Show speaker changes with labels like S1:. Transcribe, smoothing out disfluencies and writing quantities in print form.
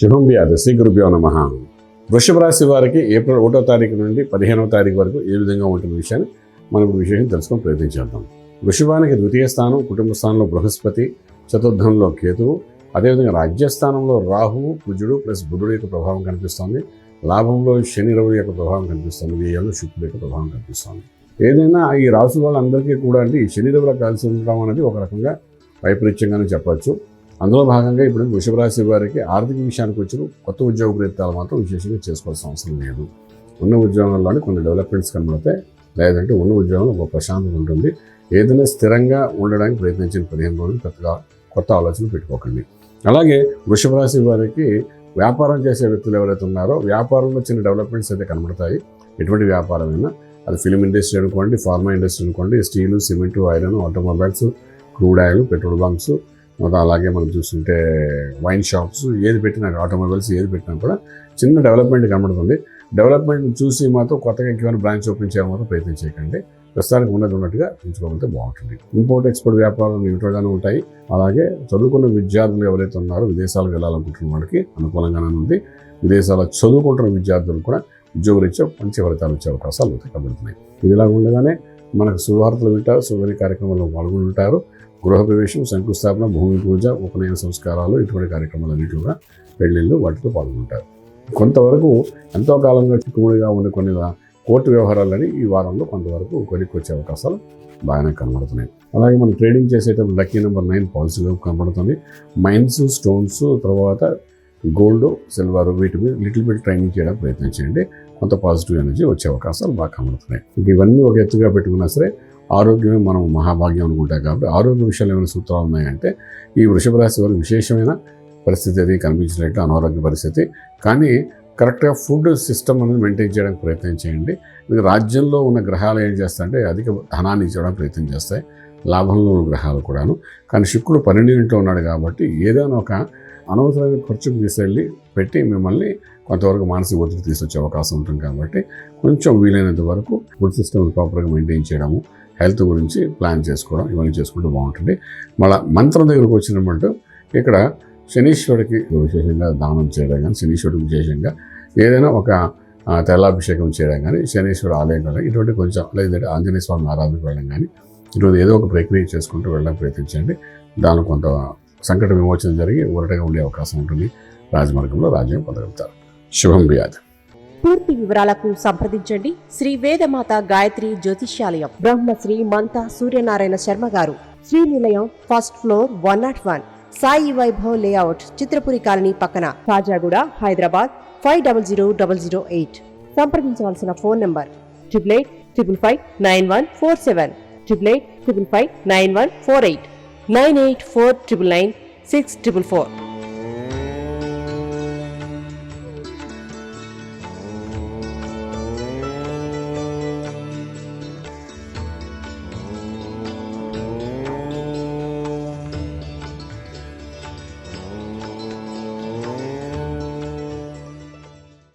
S1: శుభం వ్యాధి శ్రీ గురుభ్యో నమః. వృషభ రాశి వారికి ఏప్రిల్ 1వ తారీఖు నుండి 15వ తారీఖు వరకు ఏ విధంగా ఉంటుంది విషయాన్ని మనం ఇప్పుడు విశేషం తెలుసుకొని ప్రయత్నించేద్దాం. వృషభానికి ద్వితీయ స్థానం, కుటుంబ స్థానంలో బృహస్పతి, చతుర్థంలో కేతువు, అదేవిధంగా రాజ్యస్థానంలో రాహువు, కుజుడు ప్లస్ బుధుడు యొక్క ప్రభావం కనిపిస్తోంది. లాభంలో శని రవి యొక్క ప్రభావం కనిపిస్తుంది. వ్యయంలో శుక్రుడు యొక్క ప్రభావం కనిపిస్తుంది. ఏదైనా ఈ రాశి వాళ్ళందరికీ కూడా అంటే ఈ శని రవిలో కలిసి ఉండడం అనేది ఒక రకంగా వైపరీత్యంగానే చెప్పచ్చు. అందులో భాగంగా ఇప్పుడు వృషభ రాశి వారికి ఆర్థిక విషయానికి వచ్చిన కొత్త ఉద్యోగ ప్రయత్నాలు మాత్రం విశేషంగా చేసుకోవాల్సిన అవసరం లేదు. ఉన్న ఉద్యోగంలోనే కొన్ని డెవలప్మెంట్స్ కనబడతాయి, లేదంటే ఉన్న ఉద్యోగంలో ఒక ప్రశాంతత ఉంటుంది. ఏదైనా స్థిరంగా ఉండడానికి ప్రయత్నించిన 15 రోజులు పెద్దగా కొత్త ఆలోచనలు పెట్టుకోకండి. అలాగే వృషభ రాశి వారికి వ్యాపారం చేసే వ్యక్తులు ఎవరైతే ఉన్నారో వ్యాపారంలో చిన్న డెవలప్మెంట్స్ అయితే కనబడతాయి. ఎటువంటి వ్యాపారమైనా అది ఫిలిం ఇండస్ట్రీ అనుకోండి, ఫార్మా ఇండస్ట్రీ అనుకోండి, steel, cement, iron, automobiles, crude oil, petrol bunks, అలాగే మనం చూస్తుంటే వైన్ షాప్స్, ఏది పెట్టినా ఆటోమొబైల్స్ ఏది పెట్టినా కూడా చిన్న డెవలప్మెంట్ కనబడుతుంది. డెవలప్మెంట్ చూసి మాత్రం కొత్తగా ఇంకేమైనా బ్రాంచ్ ఓపెన్ చేయడం మాత్రం ప్రయత్నం చేయకండి. ప్రస్తుతానికి ఉన్నట్టుగా ఉంచుకోకపోతే బాగుంటుంది. ఇంపోర్ట్ ఎక్స్పోర్ట్ వ్యాపారాలు న్యూట్రల్గానే ఉంటాయి. అలాగే చదువుకున్న విద్యార్థులు ఎవరైతే ఉన్నారో విదేశాలకు వెళ్ళాలనుకుంటున్న వాళ్ళకి అనుకూలంగానే ఉంది. విదేశాల్లో చదువుకుంటున్న విద్యార్థులు కూడా ఉద్యోగరీత్యా మంచి ఫలితాలు వచ్చే అవకాశాలు కనబడుతున్నాయి. ఇదిలా ఉండగానే మనకు శుభవార్తలు వింటారు, శుభరి కార్యక్రమాల్లో పాల్గొంటారు. గృహప్రవేశం, శంకుస్థాపన, భూమి పూజ, ఉపనయన సంస్కారాలు, ఇటువంటి కార్యక్రమాలన్నింటిగా పెళ్లిళ్ళు వాటితో పాల్గొంటారు. కొంతవరకు ఎంతో కాలంగా చిక్కుముడిగా ఉండే కొన్ని కోర్టు వ్యవహారాలని ఈ వారంలో కొంతవరకు కొలిక్కి వచ్చే అవకాశాలు బాగానే కనబడుతున్నాయి. అలాగే మనం ట్రేడింగ్ చేసేటప్పుడు లక్కీ నెంబర్ 9 పాలసీగా కనబడుతుంది. మైన్స్, స్టోన్స్, తర్వాత గోల్డ్, సిల్వర్, వీటి మీద లిటిల్ బిట్ ట్రైనింగ్ చేయడానికి ప్రయత్నం చేయండి. కొంత పాజిటివ్ ఎనర్జీ వచ్చే అవకాశాలు బాగా కనబడుతున్నాయి. ఇవన్నీ ఒక ఎత్తుగా పెట్టుకున్నా సరే ఆరోగ్యమే మనం మహాభాగ్యం అనుకుంటాం. కాబట్టి ఆరోగ్య విషయాలు ఏమైనా సూత్రాలు ఉన్నాయంటే ఈ వృషభ రాశి వారికి విశేషమైన పరిస్థితి అది కనిపించినట్టు అనారోగ్య పరిస్థితి. కానీ కరెక్ట్గా ఫుడ్ సిస్టమ్ అనేది మెయింటైన్ చేయడానికి ప్రయత్నం చేయండి. మీకు రాజ్యంలో ఉన్న గ్రహాలు ఏం చేస్తాయంటే అధిక ధనాన్ని ఇచ్చడానికి ప్రయత్నం చేస్తాయి, లాభంలో ఉన్న గ్రహాలు కూడాను. కానీ శుక్రుడు 12 ఇంట్లో ఉన్నాడు కాబట్టి ఏదైనా ఒక అనవసరమైన ఖర్చుకు తీసుకెళ్ళి పెట్టి మిమ్మల్ని కొంతవరకు మానసిక ఒత్తిడి తీసుకొచ్చే అవకాశం ఉంటుంది. కాబట్టి కొంచెం వీలైనంత వరకు ఫుడ్ సిస్టమ్ ప్రాపర్గా మెయింటైన్ చేయడము, హెల్త్ గురించి ప్లాన్ చేసుకోవడం, ఇవన్నీ చేసుకుంటూ బాగుంటుంది. మళ్ళీ మంత్రం దగ్గరకు వచ్చినప్పుడు ఇక్కడ శనీశ్వరుడికి విశేషంగా దానం చేయడం కానీ, శనీశ్వరుడికి విశేషంగా ఏదైనా ఒక తైలాభిషేకం చేయడం కానీ, శనీశ్వరుడు ఆలయం కానీ, ఇటువంటి కొంచెం లేదంటే ఆంజనేయ స్వామి ఆరాధనకు వెళ్ళడం కానీ, ఇటువంటి ఏదో ఒక ప్రక్రియ చేసుకుంటూ వెళ్ళడం ప్రయత్నించండి. దానిలో కొంత సంకట విమోచన జరిగి ఊరటగా ఉండే అవకాశం ఉంటుంది. రాజమార్గంలో రాజ్యం పొందగలుగుతారు. శుభం వ్యాధి.
S2: పూర్తి వివరాలకు సంప్రదించండి శ్రీ వేదమాత గాయత్రి జ్యోతిష్యాలయం, బ్రహ్మశ్రీ మంతా సూర్యనారాయణ శర్మ గారు, Srinilayam, first floor, 101, Sai Vaibhav layout, Chitrapuri colony పక్కన, కాజాగూడ, హైదరాబాద్ 500008. సంప్రదించవలసిన ఫోన్ నంబర్ 8855559147, 8855559148, 9849996644.